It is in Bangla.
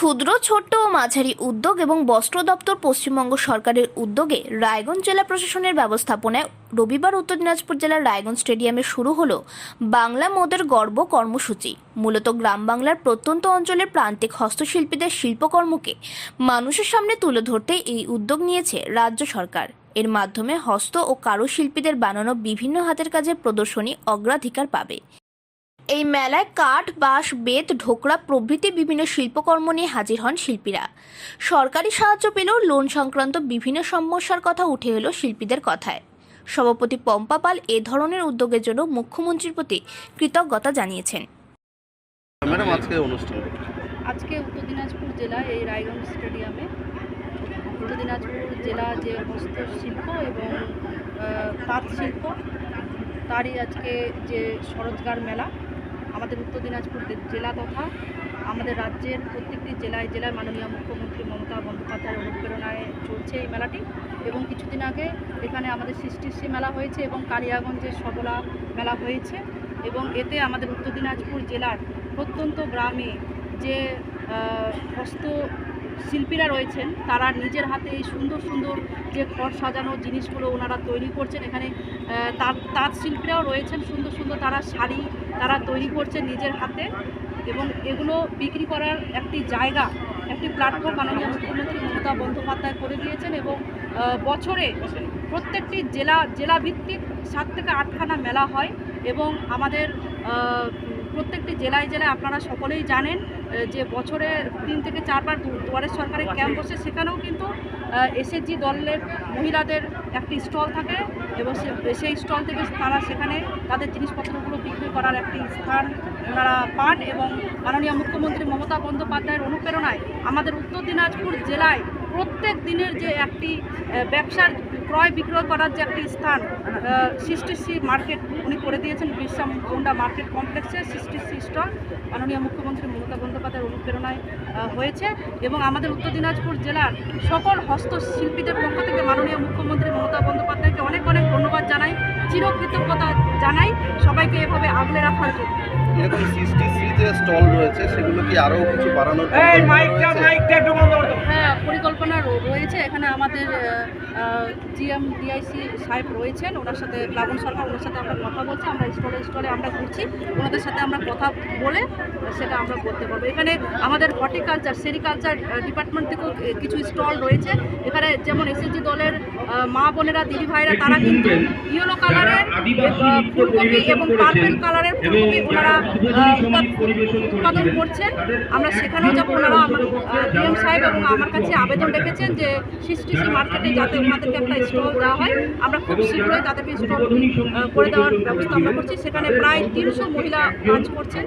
ক্ষুদ্র, ছোট্ট ও মাঝারি উদ্যোগ এবং বস্ত্র দপ্তর পশ্চিমবঙ্গ সরকারের উদ্যোগে রায়গঞ্জ জেলা প্রশাসনের ব্যবস্থাপনায় রবিবার উত্তর দিনাজপুর জেলার রায়গঞ্জ স্টেডিয়ামে শুরু হলো বাংলা মোদের গর্ব কর্মসূচি। মূলত গ্রাম বাংলার প্রত্যন্ত অঞ্চলের প্রান্তিক হস্তশিল্পীদের শিল্পকর্মকে মানুষের সামনে তুলে ধরতে এই উদ্যোগ নিয়েছে রাজ্য সরকার। এর মাধ্যমে হস্ত ও কারুশিল্পীদের বানানো বিভিন্ন হাতের কাজের প্রদর্শনী অগ্রাধিকার পাবে। এই মেলায় কাঠ, বাঁশ, বেত, ঢোকরা প্রভৃতি বিভিন্ন শিল্পকর্ম নিয়ে হাজির হন শিল্পীরা। সরকারি সাহায্য পেলেও লোন সংক্রান্ত বিভিন্ন সমস্যার কথা উঠে এলো শিল্পীদের কথায়। সভাপতি পম্পা পাল এ ধরনের উদ্যোগের জন্য মুখ্যমন্ত্রীর প্রতি কৃতজ্ঞতা জানিয়েছেন। আজকে উত্তর দিনাজপুর জেলায় এই রায়গঞ্জ স্টেডিয়ামে উত্তর দিনাজপুর জেলা যে হস্তশিল্প এবং তাঁত শিল্প তারই আজকে যে স্বরোজগার মেলা আমাদের উত্তর দিনাজপুর জেলা তথা আমাদের রাজ্যের প্রত্যেকটি জেলায় জেলায় মাননীয় মুখ্যমন্ত্রী মমতা বন্দ্যোপাধ্যায়ের অনুপ্রেরণায় চলছে এই মেলাটি। এবং কিছুদিন আগে এখানে আমাদের সৃষ্টিশ্রী মেলা হয়েছে এবং কালিয়াগঞ্জের সবলা মেলা হয়েছে। এবং এতে আমাদের উত্তর দিনাজপুর জেলার প্রত্যন্ত গ্রামে যে হস্ত শিল্পীরা রয়েছেন তারা নিজের হাতে এই সুন্দর সুন্দর যে ঘর সাজানো জিনিসগুলো ওনারা তৈরি করছেন। এখানে তাঁত শিল্পীরাও রয়েছেন, সুন্দর সুন্দর তারা শাড়ি তারা তৈরি করছেন নিজের হাতে এবং এগুলো বিক্রি করার একটি জায়গা, একটি প্ল্যাটফর্ম মাননীয় মুখ্যমন্ত্রী মমতা বন্দ্যোপাধ্যায় করে দিয়েছেন। এবং বছরে প্রত্যেকটি জেলা ভিত্তিক 7 থেকে 8খানা মেলা হয় এবং আমাদের প্রত্যেকটি জেলায় আপনারা সকলেই জানেন যে বছরে 3 থেকে 4 বার দুয়ারের সরকারের ক্যাম্প বসে, সেখানেও কিন্তু এসএসজি দলের মহিলাদের একটি স্টল থাকে এবং সেই স্টল থেকে তারা সেখানে তাদের জিনিসপত্রগুলো বিক্রি করার একটি স্থান ওনারা পান। এবং মাননীয় মুখ্যমন্ত্রী মমতা বন্দ্যোপাধ্যায়ের অনুপ্রেরণায় আমাদের উত্তর দিনাজপুর জেলায় প্রত্যেক দিনের যে একটি ব্যবসার ক্রয় বিক্রয় করার যে একটি স্থান সৃষ্টিশ্রী মার্কেট উনি করে দিয়েছেন। বিরসা মুন্ডা মার্কেট কমপ্লেক্সে সৃষ্টিশ্রী স্টল মাননীয় মুখ্যমন্ত্রী মমতা বন্দ্যোপাধ্যায়ের অনুপ্রেরণায় হয়েছে। এবং আমাদের উত্তর দিনাজপুর জেলার সকল হস্তশিল্পীদের পক্ষ থেকে মাননীয় মুখ্যমন্ত্রী মমতা বন্দ্যোপাধ্যায়কে অনেক অনেক ধন্যবাদ জানাই, চিরকৃতজ্ঞতা জানাই সবাইকে এভাবে আগলে রাখার জন্য। এরকম সৃষ্টিশ্রীতে স্টল রয়েছে, সেগুলো কি আরও কিছু বাড়ানোর পরিকল্পনা রয়েছে? এখানে আমাদের জিএম ডিআইসি সাহেব রয়েছেন, ওনার সাথে প্লাবন সরকার, ওনার সাথে আমরা কথা বলছি। আমরা স্টলে আমরা ঘুরছি, ওনাদের সাথে আমরা কথা বলে সেটা আমরা করতে পারবো। এখানে আমাদের হর্টিকালচার, সেরিকালচার ডিপার্টমেন্ট থেকেও কিছু স্টল রয়েছে। এখানে যেমন এসএসজি দলের মা বোনেরা, দিদি ভাইরা তারা কিন্তু ইয়েলো কালারের ফুলকপি এবং পার্পেল কালারের ফুলকপি ওনারা উৎপাদন করছেন। আমরা সেখানেও যাবো। ওনারা আমার ডিএম সাহেব এবং আমার কাছে আবেদন রেখেছেন যে সৃষ্টিশ্রী মার্কেটে যাতে ওনাদেরকে একটা স্টল দেওয়া হয়। আমরা খুব শীঘ্রই তাদেরকে স্টল করে দেওয়ার ব্যবস্থা আমরা করছি। সেখানে প্রায় 300 মহিলা কাজ করছেন।